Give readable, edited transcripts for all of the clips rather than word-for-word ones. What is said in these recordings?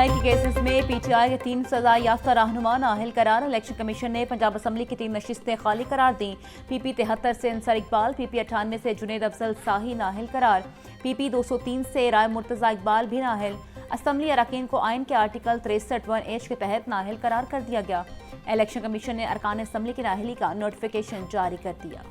रहनुमाई के केसेस में पीटीआई के 3 सजा याफ्ता रहनुमा नाअहल करार। इलेक्शन कमीशन ने पंजाब असम्बली की 3 नशिस्तें खाली करार दी। पीपी 73 से अंसर इकबाल, पीपी 98 से जुनेद अफजल शाही नाअहल करार। पीपी 203 से राय मुर्तजा इकबाल भी नाअहल। असम्बली अरकान को आइन के आर्टिकल 63(1) के तहत नाअहल करार कर दिया गया। इलेक्शन कमीशन ने अरकान असम्बली की नाअहली का नोटिफिकेशन जारी कर दिया।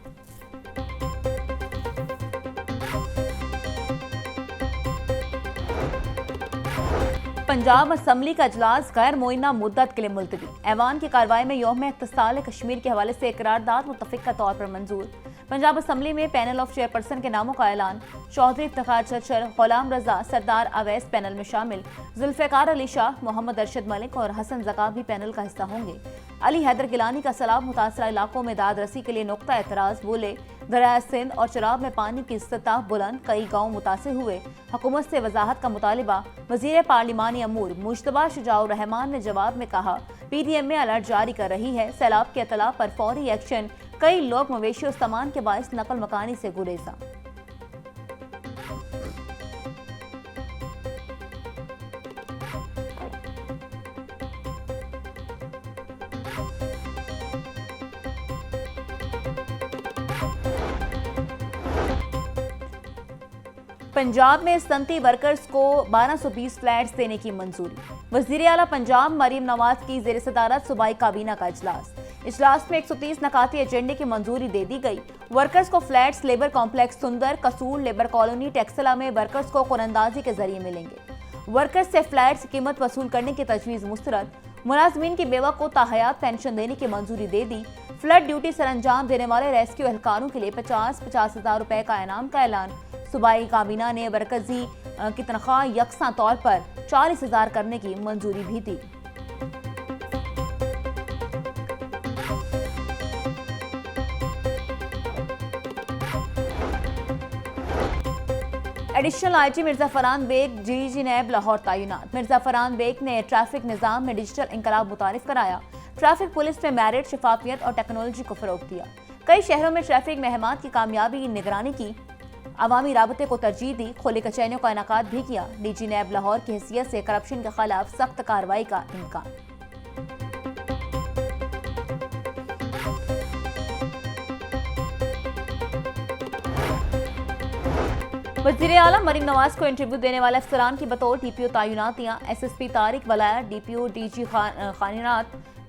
पंजाब असम्बली का इजलास गैर मुइन्ना मुद्दत के लिए मुलतवी। ऐवान की कार्रवाई में यौम इत्तिसाल कश्मीर के हवाले से करारदाद मुतफ़िक़ा तौर पर मंजूर। पंजाब असम्बली में पैनल ऑफ चेयरपर्सन के नामों का ऐलान। चौधरी इफ्तिखार चचर, गुलाम रजा, सरदार अवैस पैनल में शामिल। जुल्फ़िकार अली शाह, मोहम्मद अरशद मलिक और हसन ज़का भी पैनल का हिस्सा होंगे। अली हैदर गिलानी का सैलाब मुतासरा इलाकों में दाद रसी के लिए नुक्ता एतराज़। बोले, दरिया सिंध और चराब में पानी की सतह बुलंद, कई गाँव मुतासिर हुए। हुकूमत से वजाहत का मुतालिबा। वज़ीर पार्लिमानी अमूर मुश्तबा शुजाउर रहमान ने जवाब में कहा, पीडीएम में अलर्ट जारी कर रही है। सैलाब के इतला पर फौरी एक्शन। कई लोग मवेशी और सामान के बाइस नकल मकानी से गुरेजा। पंजाब में सनती वर्कर्स को 1220 फ्लैट्स देने की मंजूरी। वज़ीर आला पंजाब मरीम नवाज की ज़ेर सदारत सूबाई काबीना का इजलास में 130 नकाती एजेंडे की मंजूरी दे दी गई। वर्कर्स को फ्लैट्स लेबर कॉम्प्लेक्स सुंदर, कसूर, लेबर कॉलोनी, टेक्सला में वर्कर्स को कुरंदाजी के जरिए मिलेंगे। वर्कर्स से फ्लैट्स की कीमत वसूल करने की तजवीज़ मुस्तरद। मुलाजमीन की बेवा को ताहयात पेंशन देने की मंजूरी दे दी। फ्लड ड्यूटी सर अंजाम देने वाले रेस्क्यू एहलकारों के लिए 50,000 रुपए का इनाम का ऐलान। सूबाई काबीना ने वर्कर्स की तनख्वाह यकसा तौर पर 40,000 करने की मंजूरी भी दी। Additional IG Mirza Farhan Baig DG NAB Lahore तैनात। मिर्जा फरहान बेग ने ट्रैफिक निज़ाम में डिजिटल इंकलाब मुतारिफ कराया। ट्रैफिक पुलिस में मेरिट, शफाफियत और टेक्नोलॉजी को फरोग दिया। कई शहरों में ट्रैफिक महमात की कामयाबी निगरानी की। अवामी राबते को तरजीह दी। खुली कचहरियों का इनेकाद भी किया। डीजी नैब लाहौर की हैसियत से करप्शन के खिलाफ सख्त कार्रवाई का इम्कान। वज़ीर आला मरीम नवाज को इंटरव्यू देने वाले अफसरान की बतौर डीपीओ तैनातियां। एसएसपी तारिक वलाया डीपीओ डीजी खानिनात,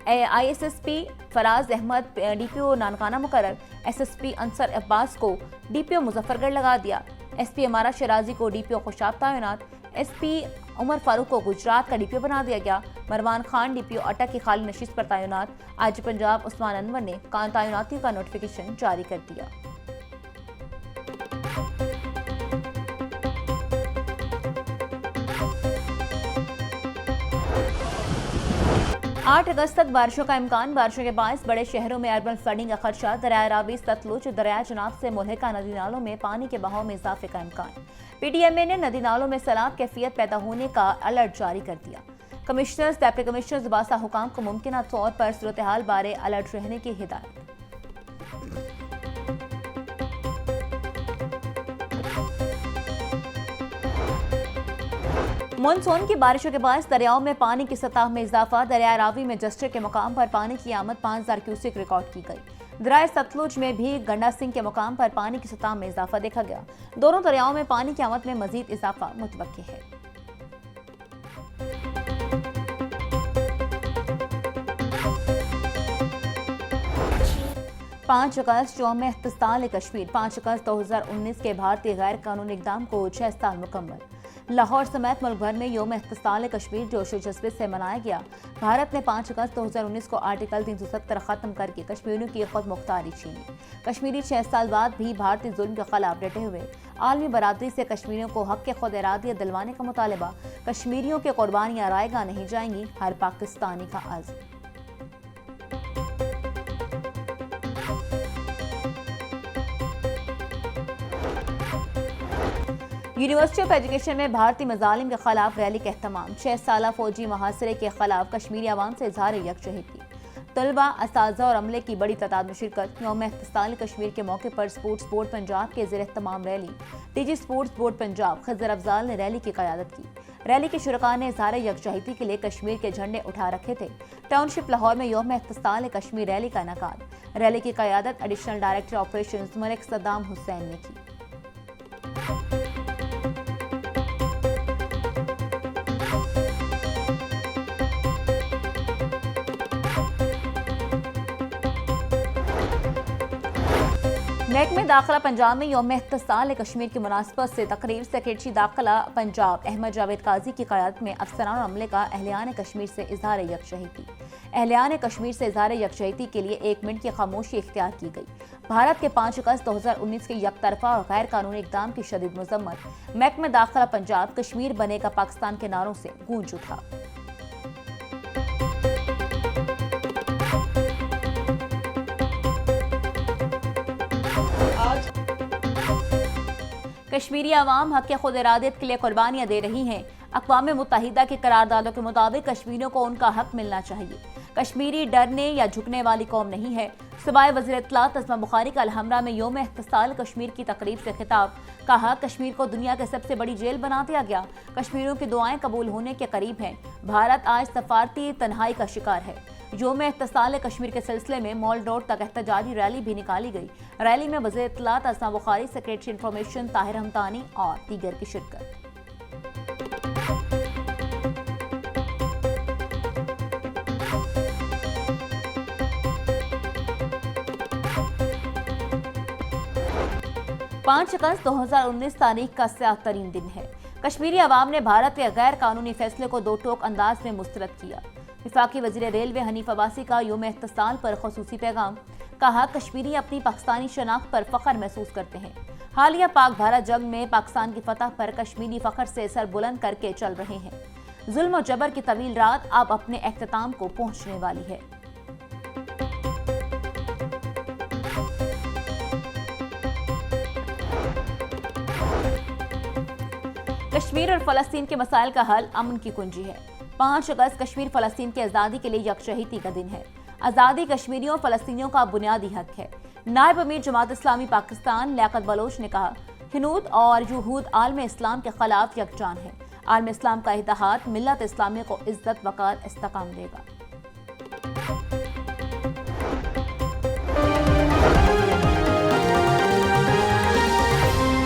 आईएसएसपी फराज अहमद डीपीओ नानकाना मुकर्रर। एसएसपी अंसर अब्बास को डीपीओ मुजफ्फरगढ़ लगा दिया। एसपी अमारा शराजी को डीपीओ खुशाब तैनात। एसपी उमर फारूक को गुजरात का डीपीओ बना दिया गया। मरवान खान डीपीओ अटक की खाली नशिस्त पर तैनात। आईजी पंजाब उस्मान अनवर ने तैनाती का नोटिफिकेशन जारी कर दिया। 8 अगस्त तक बारिशों का इम्कान। बारिशों के बायस बड़े शहरों में अर्बन फ्लडिंग का खदशा। दरिया रावी, सतलुज, दरिया चनाब से मुल्हिका नदी नालों में पानी के बहाव में इजाफे का इम्कान। पीडीएमए ने नदी नालों में सैलाब कैफियत पैदा होने का अलर्ट जारी कर दिया। कमिश्नर्स, डिप्टी कमिश्नर्स, बासा हुकाम को मुमकिन तौर पर सूरत हाल बारे अलर्ट रहने की हिदायत। मानसून की बारिशों के बाद दरियाओं में पानी की सतह में इजाफा। दरिया रावी में जस्टर के मुकाम पर पानी की आमद 5000 क्यूसेक रिकॉर्ड की गई। दरिया सतलुज में भी गंडा सिंह के मुकाम पर पानी की सतह में इजाफा देखा गया। दोनों दरियाओं में पानी की आमद में मजीद इजाफा मुतवक्की है। 5 अगस्त यौम इत्तिसाल कश्मीर। 5 अगस्त 2019 के भारतीय गैर कानूनी इक़दाम को 6 साल मुकम्मल। लाहौर समेत मुल्क भर में यौम इत्तिसाल कश्मीर जोशो जज्बे से मनाया गया। भारत ने 5 अगस्त 2019 को आर्टिकल 370 खत्म करके कश्मीरियों की खुद मुख्तारी छीनी। कश्मीरी 6 साल बाद भी भारतीय जुल्म के खिलाफ डटे हुए। आलमी बरादरी से कश्मीरियों को हक के खुद इरादियत दिलवाने का मुतालबा। कश्मीरियों की कुर्बानियां रायगा नहीं जाएंगी, हर पाकिस्तानी का आज़म। यूनिवर्सिटी ऑफ एजुकेशन में भारतीय मजालिम के खिलाफ रैली का एहतमाम। 6 साला फौजी मुहासरे के खिलाफ कश्मीरी अवाम से इजहार यकजहती। तलबा, असातिज़ा और अमले की बड़ी तादाद में शिरकत। यौम इत्तिसाल कश्मीर के मौके पर स्पोर्ट्स बोर्ड पंजाब के ज़ेर-ए-एहतमाम rally. DG sports board Punjab Khizar Afzal ने रैली की क़यादत की। रैली के शुरका ने इज़हार यकजहती के लिए कश्मीर के झंडे उठा रखे थे। टाउनशिप लाहौर में यौम इख्तिसाल कश्मीर रैली का इनेकाद। रैली की क़यादत additional director operations Malik Saddam Hussain ने की। महकमे दाखिला पंजाब में यौम इख्तिसाल कश्मीर की मुनासबत से तकरीब सेक्रेटरी दाखिला पंजाब अहमद जावेद काजी की क़यादत में अफसरान और अमले का अहलियान कश्मीर से इज़हार यकजहती। अहलियान कश्मीर से इज़हार यकजहती के लिए 1 मिनट की खामोशी इख्तियार की गई। भारत के 5 अगस्त 2019 के यकतरफा और गैर कानूनी इक़दाम की शदीद मजम्मत महकमे दाखिला पंजाब कश्मीर बनेगा पाकिस्तान के नारों से गूंज उठा। कश्मीरी अवाम हक़ खुद इरादत के लिए कुर्बानियाँ दे रही हैं। अक़वाम मुत्तहिदा की करारदादों के मुताबिक कश्मीरियों को उनका हक मिलना चाहिए। कश्मीरी डरने या झुकने वाली कौम नहीं है। सूबाई वज़ीर इत्तलात तस्मा बुखारी का अलहमरा में यौम इख्तिसाल कश्मीर की तकरीब से खिताब। कहा, कश्मीर को दुनिया की सबसे बड़ी जेल बना दिया गया। कश्मीरियों की दुआएं कबूल होने के करीब हैं। भारत आज सफारती तन्हाई का शिकार है। यौम इख्तिसाल कश्मीर के सिलसिले में मॉल रोड तक एहतजाजी रैली भी निकाली गई। रैली में वज़ीर इत्तलात तस्मा बुखारी, सेक्रेटरी इंफॉर्मेशन ताहिर हमदानी और दीगर की शिरकत। पाँच अगस्त 2019 तारीख का स्याह तरीन दिन है। कश्मीरी अवाम ने भारत के गैर कानूनी फैसले को दो टोक अंदाज में मुस्तरद किया। वफाकी वज़ीर रेलवे हनीफ अब्बासी का यौम इख्तिसाल पर ख़ुसूसी पैगाम। कहा, कश्मीरी अपनी पाकिस्तानी शनाख्त पर फ़ख्र महसूस करते हैं। हालिया पाक भारत जंग में पाकिस्तान की फतह पर कश्मीरी फ़ख्र से सर बुलंद करके चल रहे हैं। जुल्म और जबर की तवील रात अब अपने इख्तिताम को पहुंचने वाली है। कश्मीर और फ़लस्तीन के मसाइल का हल अमन की कुंजी है। 5 अगस्त कश्मीर फ़लस्तीन की आज़ादी के लिए यकजहती का दिन है। आज़ादी कश्मीरियों और फ़लस्तीनियों का बुनियादी हक है। नायब अमीर जमात इस्लामी पाकिस्तान लियाकत बलोच ने कहा, हिनूद और युहूद आलम इस्लाम के खिलाफ यकजान है। आलम इस्लाम का इत्तेहाद मिल्लत इस्लामी को इज्जत वक़ार इस्तेकाम देगा।